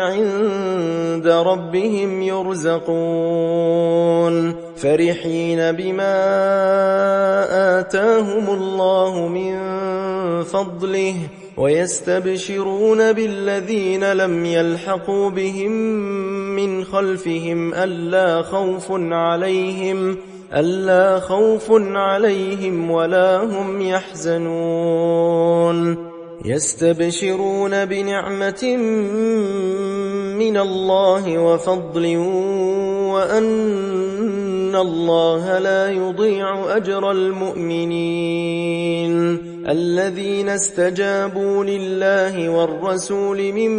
عند ربهم يرزقون فرحين بما آتاهم الله من فضله ويستبشرون بالذين لم يلحقوا بهم من خلفهم ألا خوف عليهم ولا هم يحزنون يستبشرون بنعمة من الله وفضل وأن الله لا يضيع أجر المؤمنين الذين استجابوا لله والرسول من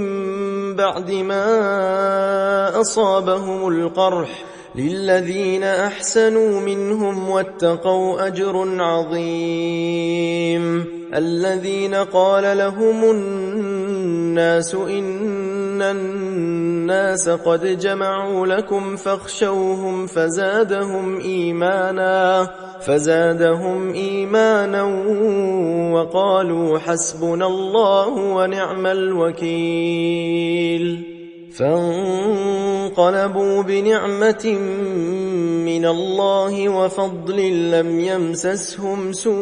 بعد ما أصابهم القرح للذين أحسنوا منهم واتقوا أجر عظيم الذين قال لهم الناس إن الناس قد جمعوا لكم فاخشوهم فزادهم إيمانا وقالوا حسبنا الله ونعم الوكيل فانقلبوا بنعمة من الله وفضل لم يمسسهم سوء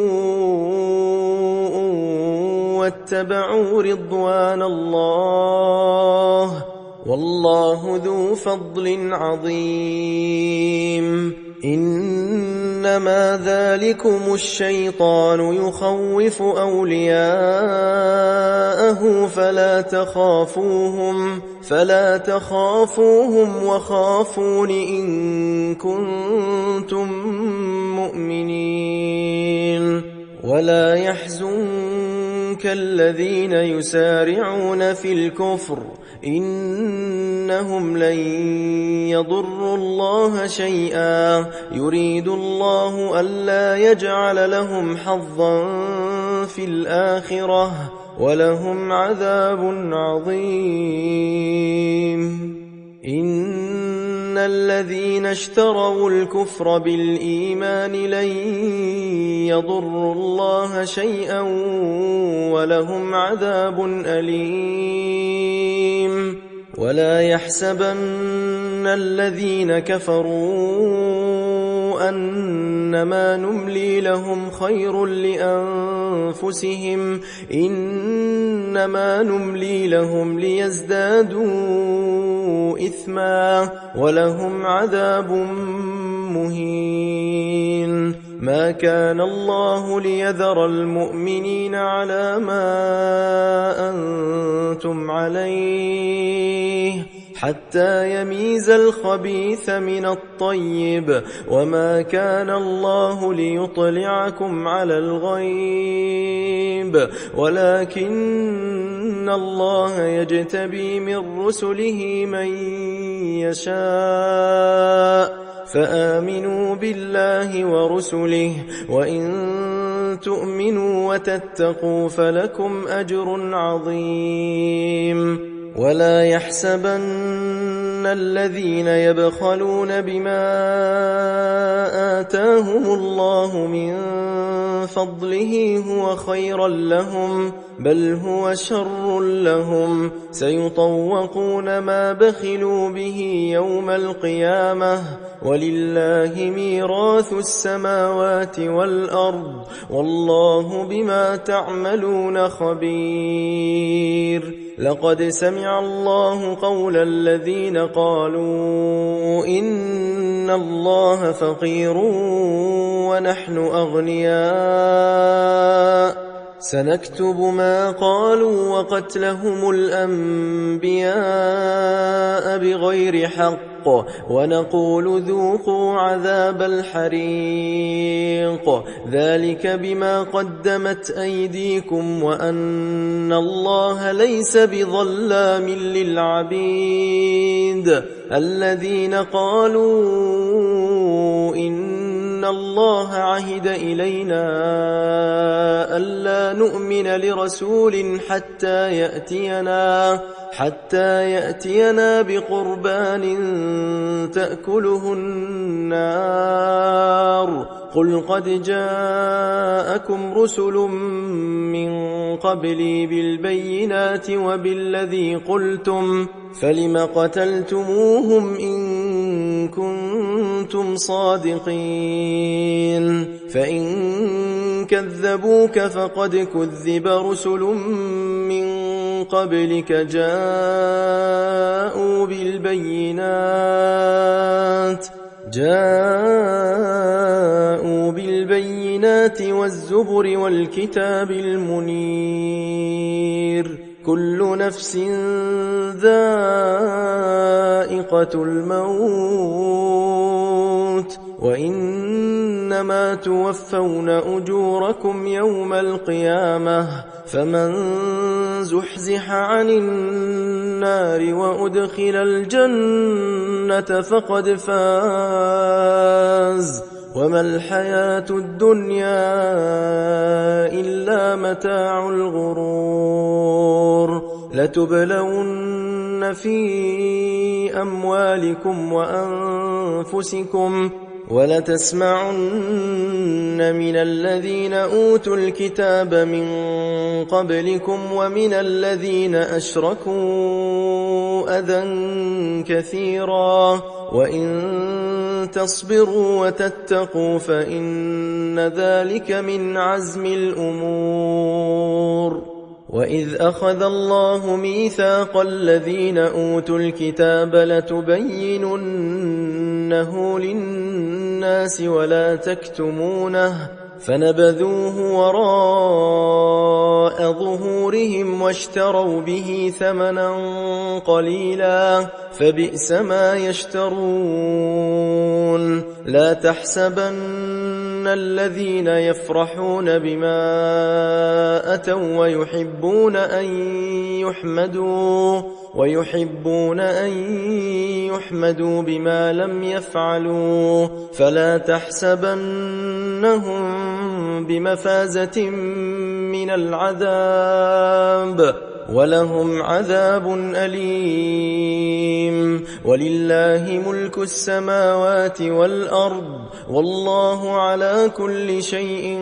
واتبعوا رضوان الله والله ذو فضل عظيم إنما ذلكم الشيطان يخوف أولياءه فلا تخافوهم وخافون إن كنتم مؤمنين ولا يحزنك الذين يسارعون في الكفر إنهم لن يضروا الله شيئا يريد الله ألا يجعل لهم حظا في الآخرة ولهم عذاب عظيم إن الذين اشتروا الكفر بالإيمان لن يضروا الله شيئا ولهم عذاب أليم ولا يحسبن الذين كفروا أنما نملي لهم خير لأنفسهم إنما نملي لهم ليزدادوا إثما ولهم عذاب مهين ما كان الله ليذر المؤمنين على ما أنتم عليه حتى يميز الخبيث من الطيب وما كان الله ليطلعكم على الغيب ولكن الله يجتبي من رسله من يشاء فآمنوا بالله ورسله وإن تؤمنوا وتتقوا فلكم أجر عظيم ولا يحسبن الذين يبخلون بما آتاهم الله من فضله هو خيرا لهم بل هو شر لهم سيطوقون ما بخلوا به يوم القيامة ولله ميراث السماوات والأرض والله بما تعملون خبير لقد سمع الله قول الذين قالوا إن الله فقير ونحن أغنياء سنكتب ما قالوا وقتلهم الأنبياء بغير حق ونقول ذوقوا عذاب الحريق ذلك بما قدمت أيديكم وأن الله ليس بظلام للعبيد الذين قالوا إن الله عهد إلينا ألا نؤمن لرسول حتى يأتينا بقربان تأكله النار قل قد جاءكم رسل من قبلي بالبينات وبالذي قلتم فلم قتلتموهم إن كنتم صادقين فإن كذبوك فقد كذب رسل من قبلك جاءوا بالبينات البينات والزبر والكتاب المنير كل نفس ذائقة الموت وإنما توفون أجوركم يوم القيامة فمن زحزح عن النار وأدخل الجنة فقد فاز وما الحياة الدنيا إلا متاع الغرور لتبلون في أموالكم وأنفسكم ولتسمعن من الذين أوتوا الكتاب من قبلكم ومن الذين أشركوا أذى كثيرا وإن تصبروا وتتقوا فإن ذلك من عزم الأمور وإذ أخذ الله ميثاق الذين أوتوا الكتاب لتبيننه للناس ولا تكتمونه فنبذوه وراء ظهورهم واشتروا به ثمنا قليلا فبئس ما يشترون لا تحسبن الذين يفرحون بما أتوا ويحبون أن يحمدوا بما لم يفعلوا فلا تحسبنهم بمفازة من العذاب ولهم عذاب أليم ولله ملك السماوات والأرض والله على كل شيء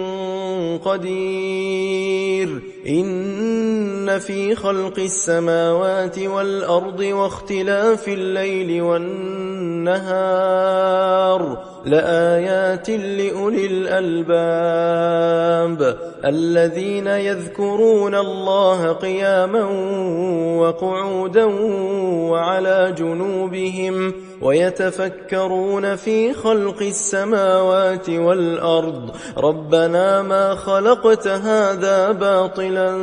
قدير إن في خلق السماوات والأرض واختلاف الليل والنهار لآيات لأولي الألباب الذين يذكرون الله قياما وقعودا وعلى جنوبهم ويتفكرون في خلق السماوات والأرض ربنا ما خلقت هذا باطلا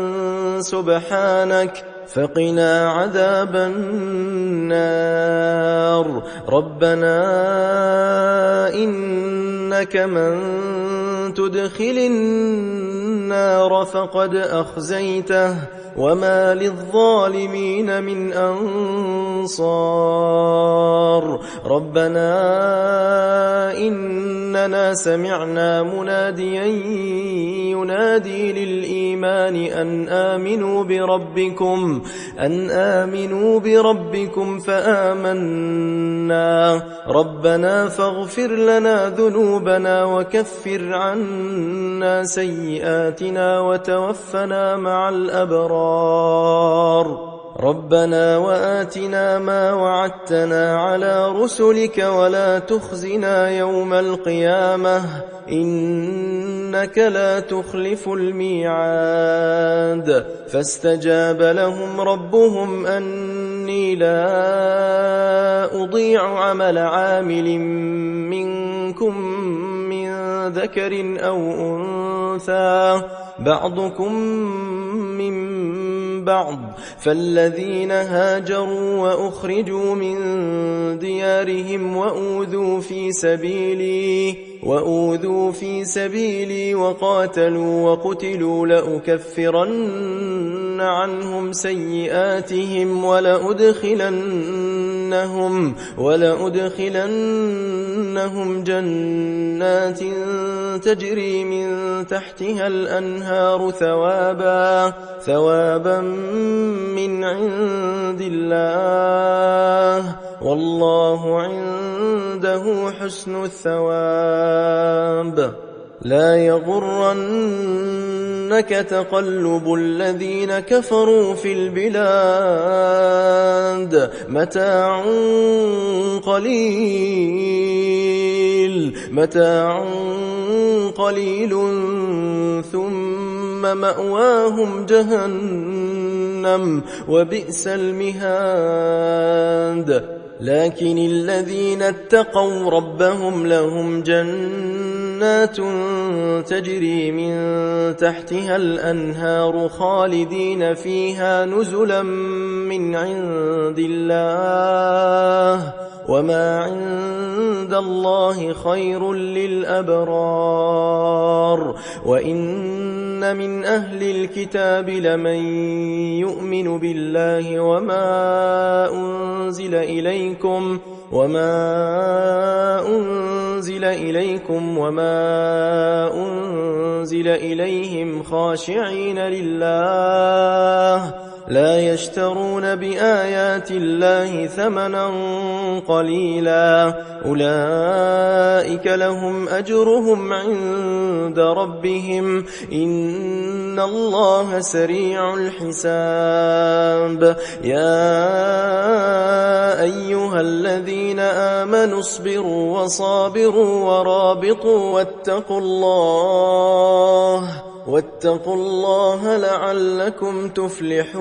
سبحانك فقنا عذاب النار ربنا إنك من تدخل النار فقد أخزيته وما للظالمين من أنصار ربنا إننا سمعنا مناديا ينادي للإيمان أن آمنوا بربكم فآمنا ربنا فاغفر لنا ذنوبنا وكفر عنا سيئاتنا وتوفنا مع الأبرار ربنا وآتنا ما وعدتنا على رسلك ولا تخزنا يوم القيامة إنك لا تخلف الميعاد فاستجاب لهم ربهم أني لا أضيع عمل عامل منكم من ذكر أو أنثى بعضكم من بعض فالذين هاجروا وأخرجوا من ديارهم وأوذوا في سبيلي وقاتلوا وقتلوا لأكفرن عنهم سيئاتهم ولأدخلنهم جنات تجري من تحتها الأنهار ثوابا من عند الله والله عنده حسن الثواب لا يغرنك تقلب الذين كفروا في البلاد متاع قليل ثم مأواهم جهنم وبئس المهاد لكن الذين اتقوا ربهم لهم جنات جنات تجري من تحتها الأنهار خالدين فيها نزلا من عند الله وما عند الله خير للأبرار وإن من أهل الكتاب لمن يؤمن بالله وما أنزل إليكم وما أنزل إليهم خاشعين لله لا يشترون بآيات الله ثمنا قليلا أولئك لهم أجرهم عند ربهم إن الله سريع الحساب يا أيها الذين آمنوا اصبروا وصابروا ورابطوا واتقوا الله لعلكم تفلحون